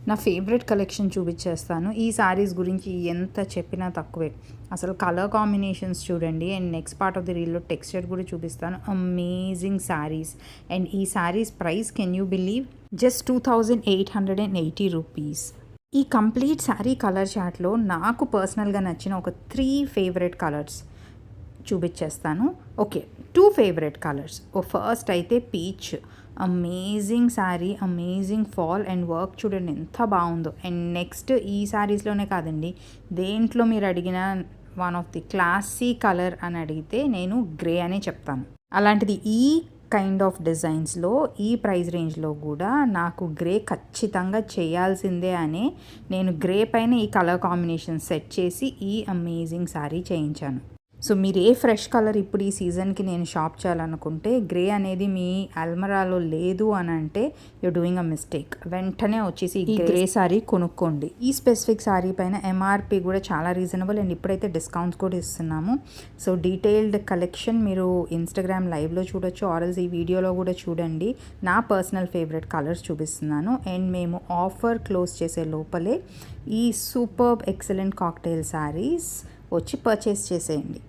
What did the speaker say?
నా favourite collection చూపించేస్తాను. ఈ శారీస్ గురించి ఎంత చెప్పినా తక్కువే. అసలు కలర్ కాంబినేషన్స్ చూడండి. And next part of the రీల్‌లో టెక్స్చర్ కూడా చూపిస్తాను. అమేజింగ్ శారీస్. అండ్ ఈ saris price can you believe? Just 2880 rupees. ఈ కంప్లీట్ శారీ కలర్ చార్ట్‌లో నాకు పర్సనల్‌గా నచ్చిన ఒక 3 ఫేవరెట్ కలర్స్ చూపించేస్తాను. Okay, 2 favourite colours. ఫస్ట్ అయితే peach. Amazing sari, amazing fall and work చూడండి ఎంత బాగుందో. అండ్ నెక్స్ట్ ఈ శారీస్లోనే కాదండి, దేంట్లో మీరు అడిగిన one of the classy colour అని అడిగితే నేను గ్రే అనే చెప్తాను. అలాంటిది ఈ కైండ్ ఆఫ్ డిజైన్స్లో ఈ ప్రైస్ రేంజ్లో కూడా నాకు గ్రే ఖచ్చితంగా చేయాల్సిందే అని నేను గ్రే పైన ఈ కలర్ కాంబినేషన్ సెట్ చేసి ఈ అమేజింగ్ శారీ చేయించాను. సో మీరు ఏ ఫ్రెష్ కలర్ ఇప్పుడు ఈ సీజన్కి నేను షాప్ చేయాలనుకుంటే గ్రే అనేది మీ అల్మరాలో లేదు అని అంటే యూర్ డూయింగ్ అ మిస్టేక్. వెంటనే వచ్చేసి ఈ గ్రే శారీ కొనుక్కోండి. ఈ స్పెసిఫిక్ శారీ పైన ఎంఆర్పి కూడా చాలా రీజనబుల్ అండ్ ఇప్పుడైతే డిస్కౌంట్స్ కూడా ఇస్తున్నాము. సో డీటెయిల్డ్ కలెక్షన్ మీరు ఇన్స్టాగ్రామ్ లైవ్లో చూడొచ్చు, ఆర్ఎల్స్ ఈ వీడియోలో కూడా చూడండి. నా పర్సనల్ ఫేవరెట్ కలర్స్ చూపిస్తున్నాను. అండ్ మేము ఆఫర్ క్లోజ్ చేసే లోపలే ఈ సూపర్బ్ ఎక్సలెంట్ కాక్టైల్ శారీస్ వచ్చి పర్చేస్ చేసేయండి.